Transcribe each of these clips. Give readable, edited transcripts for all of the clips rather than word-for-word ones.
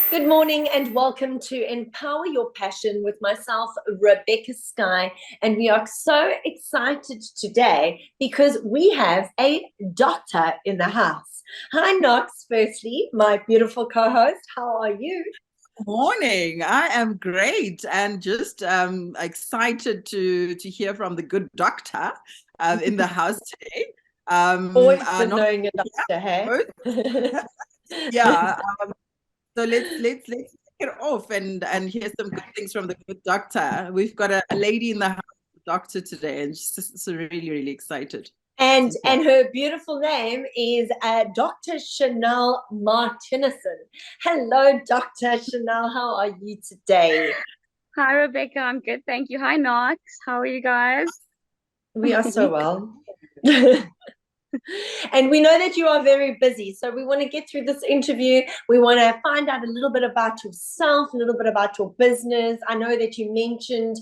Good morning and welcome to Empower Your Passion with myself, Rebecca Sky. And we are so excited today because we have a doctor in the house. Hi, Knox, firstly, my beautiful co host. How are you? Morning. I am great and just excited to hear from the good doctor in the house today. Always been Not knowing a doctor, hey? both. Yeah. So let's kick it off and hear some good things from the good doctor. We've got a lady in the house, doctor today, and she's just really excited And to hear. and her beautiful name is Dr. Chanel Martinison. Hello, Dr. Chanel. How are you today? Hi, Rebecca. I'm good. Thank you. Hi, Knox. How are you guys? We are so well. And we know that you are very busy. So we want to get through this interview. We want to find out a little bit about yourself, a little bit about your business. I know that you mentioned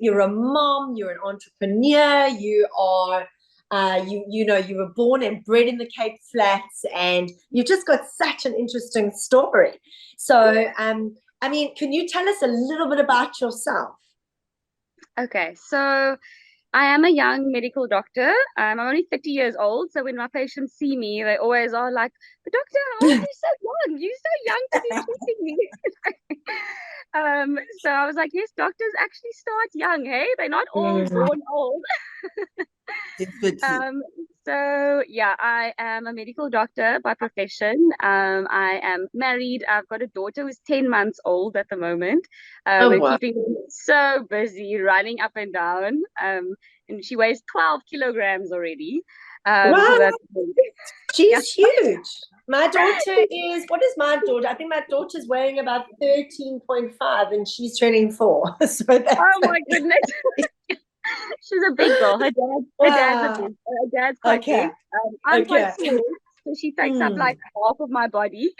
you're a mom, you're an entrepreneur, you are you were born and bred in the Cape Flats, and you've just got such an interesting story. So I mean, can you tell us a little bit about yourself? Okay, so I am a young medical doctor. I'm only 30 years old. So when my patients see me, they always are like, "But doctor, how are you so young? You're so young to be treating me." So I was like, yes, doctors actually start young, hey? They're not all born old. Definitely. Um, so yeah, I am a medical doctor by profession. I am married. I've got a daughter who's 10 months old at the moment. Oh, We're wow. keeping her so busy running up and down. And she weighs 12 kilograms already. So Wow. that's yeah. She's huge. My daughter is, what is my daughter? I think my daughter's weighing about 13.5 and she's turning 4. So that's Oh my goodness. She's a big girl. wow. Her dad's quite Okay. big. I'm quite Okay. small, so she takes up Hmm. like half of my body.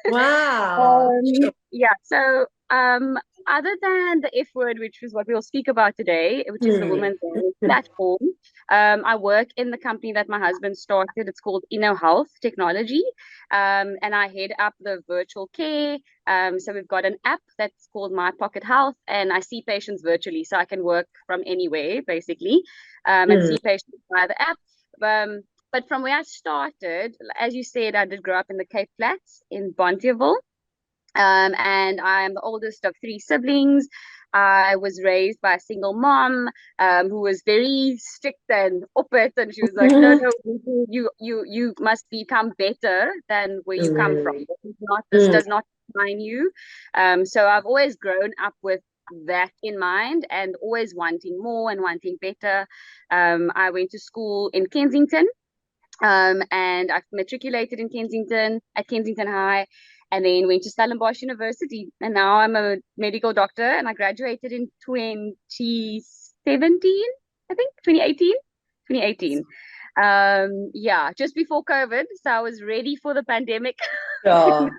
Wow. Sure. Yeah, so other than the F word, which is what we'll speak about today, which is the Hmm. Women's Wellness platform, I work in the company that my husband started. It's called Inno Health Technology, and I head up the virtual care. So we've got an app that's called My Pocket Health, and I see patients virtually, so I can work from anywhere basically, and Hmm. see patients via the app. But from where I started, as you said, I did grow up in the Cape Flats in Bonteheuwel. And I'm the oldest of three siblings. I was raised by a single mom who was very strict and up it, and she was like, "No, no, you must become better than where you come from. Hmm. This does not define you." So I've always grown up with that in mind and always wanting more and wanting better. I went to school in Kensington, and I've matriculated in Kensington at Kensington High, and then went to Stellenbosch University. And now I'm a medical doctor, and I graduated in 2017, I think 2018, 2018. Yeah, just before COVID, so I was ready for the pandemic. Sure.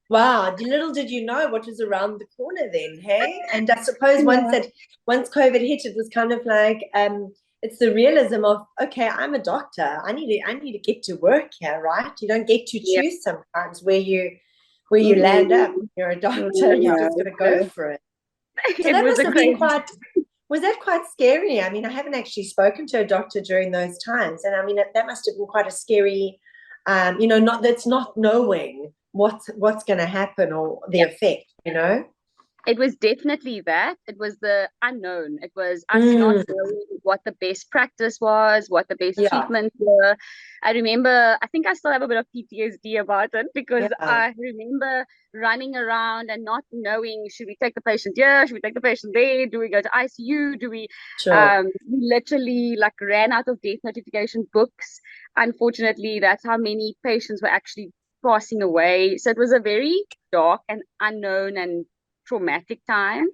Wow, little did you know what was around the corner then, hey? And I suppose Yeah. once COVID hit, it was kind of like it's the realism of, okay, I'm a doctor. I need to get to work here, right? You don't get to Yeah. choose sometimes where you land up. Mhm. You're a doctor, you Yeah. just gotta go So for it. So it that was must a have been crazy. quite was that quite scary? I mean, I haven't actually spoken to a doctor during those times. And I mean that must have been quite a scary not that's not knowing what's going to happen or the effect. It was definitely that. It was the unknown. It was us not Mm, knowing what the best practice was, what the best yeah, treatments were. I remember, I think I still have a bit of PTSD about it because yeah, I remember running around and not knowing, should we take the patient here? Should we take the patient there? Do we go to ICU? sure. We literally like ran out of death notification books. Unfortunately, that's how many patients were actually passing away. So it was a very dark and unknown and traumatic time.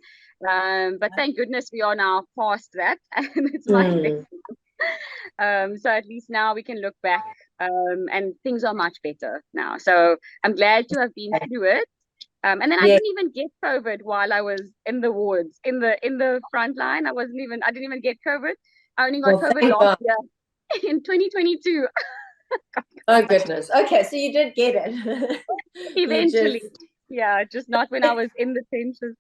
But thank goodness we are now past that and it's much better. Mm, So at least now we can look back, and things are much better now. So I'm glad to have been through it. And then I yeah. didn't even get COVID while I was in the wards, in the front line. I didn't even get COVID. I only got Well, COVID thank last God. year in 2022. Oh goodness. Okay, so you did get it. You Eventually. just Yeah, just not when I was in the trenches.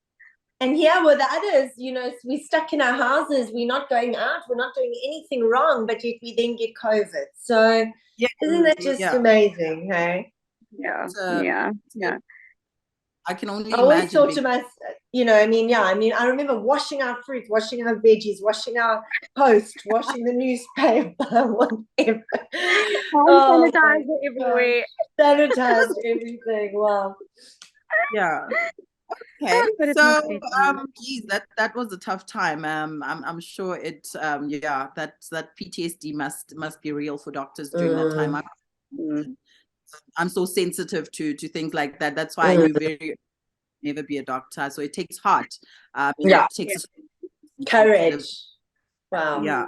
And here with the others, you know, we're stuck in our houses, we're not going out, we're not doing anything wrong, but yet we then get COVID. So Yeah, isn't that just yeah. amazing, hey? Yeah, So, yeah, yeah. I can only I always imagine thought to myself, you know, I remember washing our fruit, washing our veggies, washing our post, washing the newspaper, whatever. Hand Oh my sanitizer everywhere. gosh, sanitized everything. Wow. yeah. Okay, But it so must be fun. geez, that was a tough time. I'm sure it yeah, that PTSD must be real for doctors during that time. Mm. I'm so sensitive to things like that. That's why I Mm. knew very never be a doctor. So it takes heart. Yeah, It takes courage. Wow. yeah.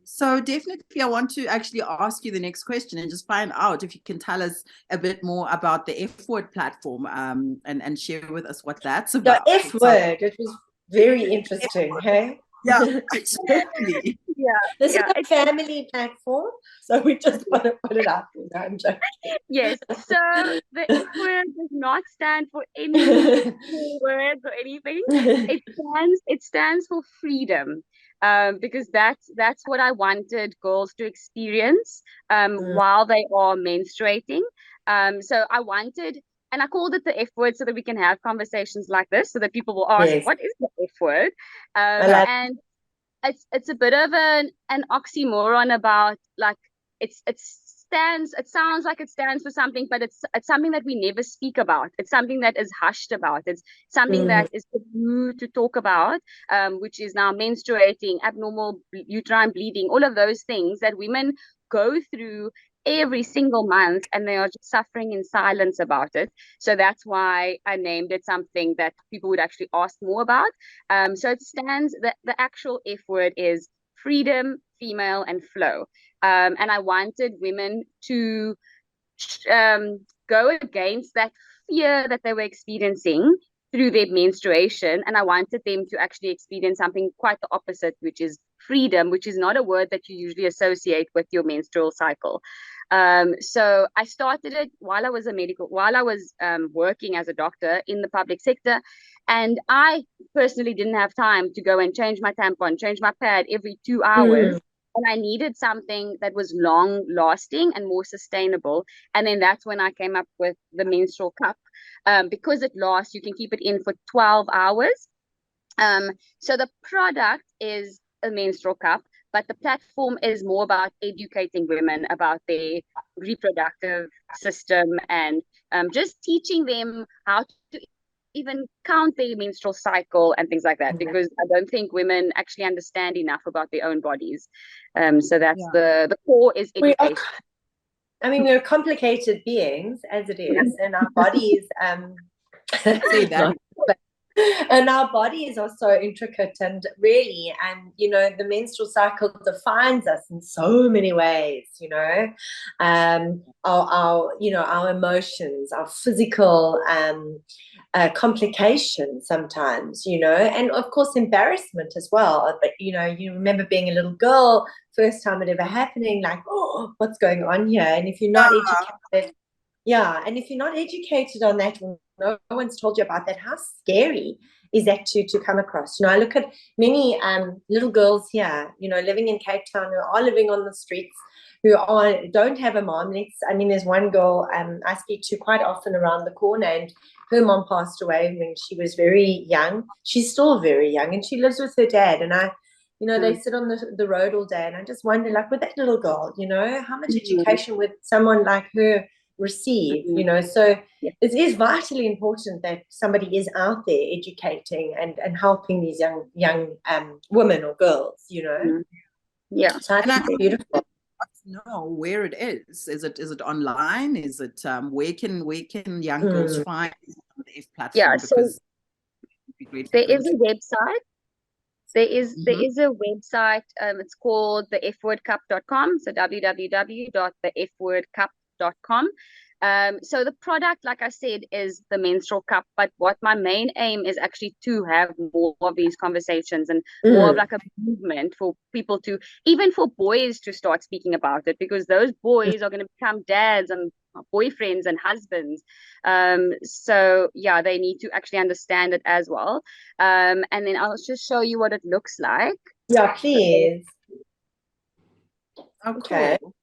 So definitely, I want to actually ask you the next question and just find out if you can tell us a bit more about the F Word platform, and share with us what that's The about. F word, it was very interesting, hey? Yeah, absolutely. Yeah, This is yeah. a family platform, so we just want to put it out there. No, I'm Yes. So the F word does not stand for any joking. words or anything. It stands for freedom. Because that's what I wanted girls to experience Mm, while they are menstruating. So I wanted, and I called it the F word so that we can have conversations like this, so that people will ask, yes, "What is the F word?" I love. And it's a bit of an oxymoron about, like, it sounds like it stands for something, but it's something that we never speak about. It's something that is hushed about. It's something Mm, that is taboo to talk about, which is now menstruating, abnormal uterine bleeding, all of those things that women go through every single month, and they are just suffering in silence about it. So that's why I named it something that people would actually ask more about. So it stands, the actual F word is freedom, female, and flow. And I wanted women to go against that fear that they were experiencing through their menstruation. And I wanted them to actually experience something quite the opposite, which is freedom, which is not a word that you usually associate with your menstrual cycle. So I started it while I was working as a doctor in the public sector. And I personally didn't have time to go and change my tampon, change my pad every 2 hours. mm, And I needed something that was long lasting and more sustainable. And then that's when I came up with the menstrual cup. Because it lasts, you can keep it in for 12 hours. So the product is a menstrual cup, but the platform is more about educating women about their reproductive system, and just teaching them how to even count their menstrual cycle and things like that, mm. because I don't think women actually understand enough about their own bodies. So that's Yeah. the core is We are, education. I mean, we're complicated beings as it is, and our bodies, Say that. not, and our bodies are so intricate and really, and you know, the menstrual cycle defines us in so many ways. You know, our you know, our emotions, our physical complications sometimes, you know, and of course embarrassment as well. But you know, you remember being a little girl, first time it ever happening, like, oh, what's going on here? And if you're not educated, yeah, and if you're not educated on that, no one's told you about that, how scary is that to come across? You know, I look at many little girls here, you know, living in Cape Town, who are living on the streets, who don't have a mom. I mean, there's one girl I speak to quite often around the corner, and her mom passed away when she was very young. She's still very young, and she lives with her dad. And you know, they sit on the road all day, and I just wonder, like, with that little girl, you know, how much education would someone like her receive? You know, so Yeah. it is vitally important that somebody is out there educating and helping these young women or girls, you know. Yeah. So I And think it's beautiful. know where it is. Is it online? Is it where can young girls Mm. find the F Yeah. platform? So Because it'd be great for there them is a to. website. There Mhm. is a website. It's called the fwordcup.com. So www.thefwordcup.com. So the product, like I said, is the menstrual cup. But what my main aim is actually to have more of these conversations and more of like a movement for people to, even for boys to start speaking about it, because those boys are going to become dads and boyfriends and husbands. So yeah, they need to actually understand it as well. And then I'll just show you what it looks like. Yeah, please. Oh, Okay. cool.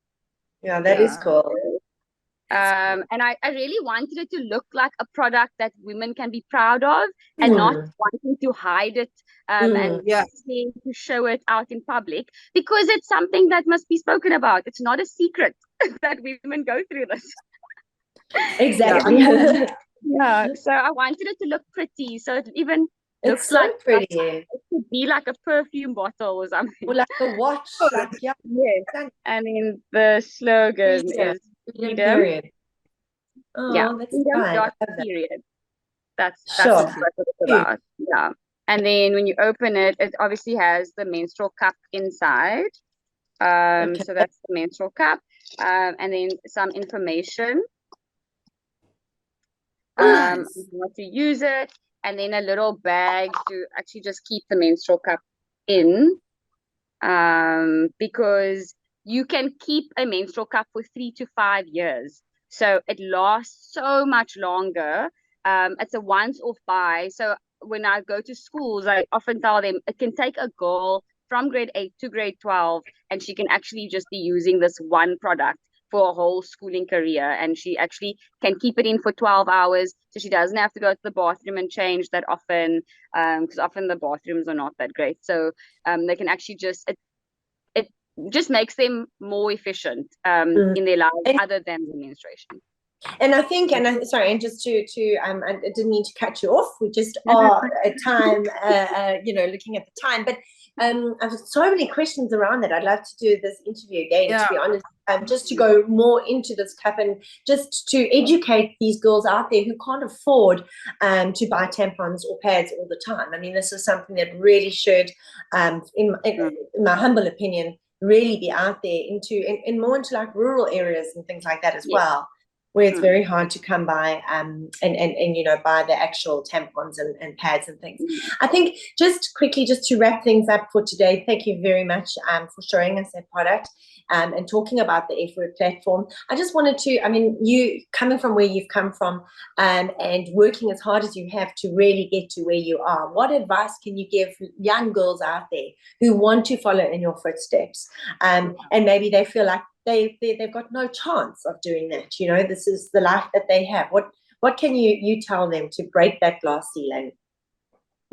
Yeah, that is cool. And I really wanted it to look like a product that women can be proud of and not wanting to hide it and to show it out in public, because it's something that must be spoken about. It's not a secret that women go through this. Exactly. Yeah. So I wanted it to look pretty. So it even looks It's so like pretty. it could be like a perfume bottle or something. Or like a watch. Like, yeah. Yes. And then the slogan is freedom. Period. Oh, Yeah. that's Freedom fine. dot period. That's Sure. what it's about. Yeah. And then when you open it, it obviously has the menstrual cup inside. So that's the menstrual cup. And then some information. How to use it, and then a little bag to actually just keep the menstrual cup in, because you can keep a menstrual cup for 3 to 5 years, so it lasts so much longer. It's a once-off buy. So when I go to schools, I often tell them it can take a girl from grade 8 to grade 12, and she can actually just be using this one product for a whole schooling career, and she actually can keep it in for 12 hours, so she doesn't have to go to the bathroom and change that often, because often the bathrooms are not that great. So they can actually just, it just makes them more efficient in their lives other than the menstruation. And I think, sorry, and just to I didn't mean to cut you off. We just are at time, looking at the time. But I've got so many questions around that. I'd love to do this interview again, to be honest, just to go more into this cup and just to educate these girls out there who can't afford to buy tampons or pads all the time. I mean, this is something that really should, in my humble opinion, really be out there in more into like rural areas and things like that as well, where it's very hard to come by and buy the actual tampons and pads and things. I think just quickly, just to wrap things up for today, thank you very much for showing us that product and talking about the F-Word platform. I just wanted to, I mean, you coming from where you've come from and working as hard as you have to really get to where you are, what advice can you give young girls out there who want to follow in your footsteps and maybe they feel like they've got no chance of doing that? You know, this is the life that they have. What can you tell them to break that glass ceiling?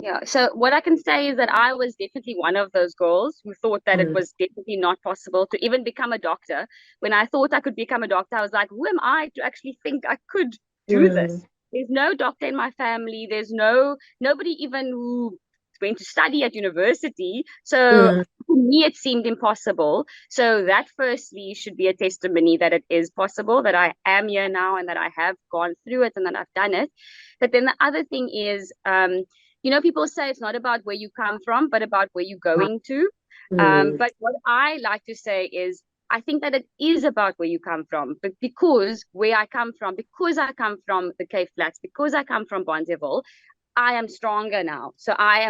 Yeah, so what I can say is that I was definitely one of those girls who thought that it was definitely not possible to even become a doctor. When I thought I could become a doctor, I was like, who am I to actually think I could do this? There's no doctor in my family. There's nobody even who went to study at university. So for me, it seemed impossible. So that firstly should be a testimony that it is possible, that I am here now and that I have gone through it and that I've done it. But then the other thing is, people say it's not about where you come from, but about where you're going to. But what I like to say is, I think that it is about where you come from, but because I come from the Cape Flats, because I come from Bondieville, I am stronger now. So I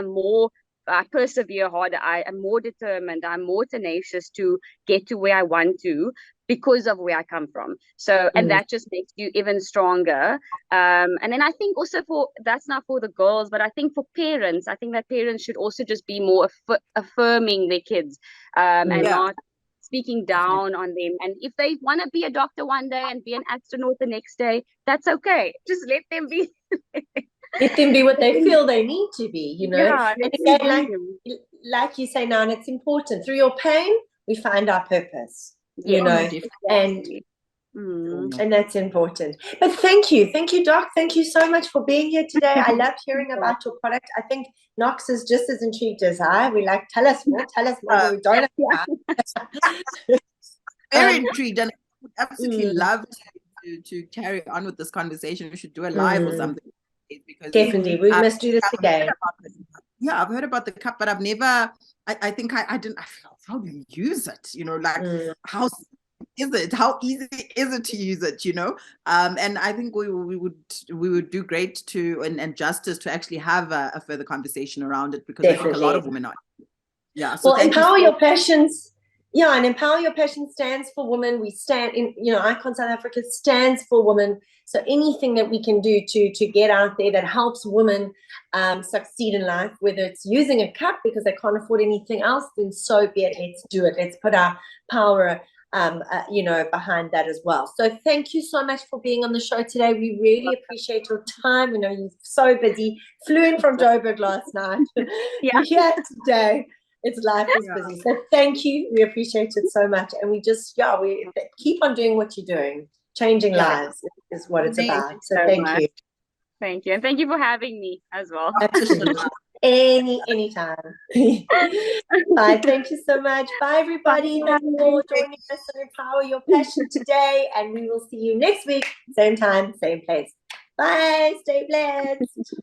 persevere harder. I am more determined. I'm more tenacious to get to where I want to because of where I come from. So, and that just makes you even stronger. And then I think also that's not for the girls, but I think for parents, I think that parents should also just be more affirming their kids and not speaking down on them. And if they want to be a doctor one day and be an astronaut the next day, that's okay. Just let them be. Let them be what they feel they need to be, Yeah, and again, like you say now, and it's important, through your pain we find our purpose, exactly. And that's important. But thank you, Doc. Thank you so much for being here today. I loved hearing about your product. I think Knox is just as intrigued as I. We like, tell us more, but we don't have very intrigued, and I would absolutely love to carry on with this conversation. We should do a live or something, because definitely we must do this again. I've heard about the cup, but I've never, I think I didn't, how do you use it? How is it? How easy is it to use it? And I think we would do great to and justice to actually have a further conversation around it, because I think a lot of women are. Yeah. So well, Empower Your Passions. Yeah, and Empower Your Passion stands for women. We stand in, Icon South Africa stands for women. So anything that we can do to get out there that helps women succeed in life, whether it's using a cup because they can't afford anything else, then so be it. Let's do it. Let's put our power, behind that as well. So thank you so much for being on the show today. We really appreciate your time. We know you're so busy. Flew in from Joburg last night. Yeah. You're here today. Life is busy. So thank you. We appreciate it so much. And we just, we keep on doing what you're doing. Changing lives is what it's about. So thank you. Thank you. And thank you for having me as well. Anytime. Bye. Thank you so much. Bye, everybody. Thank you for joining us on Empower Your Passion today. And we will see you next week. Same time, same place. Bye. Stay blessed.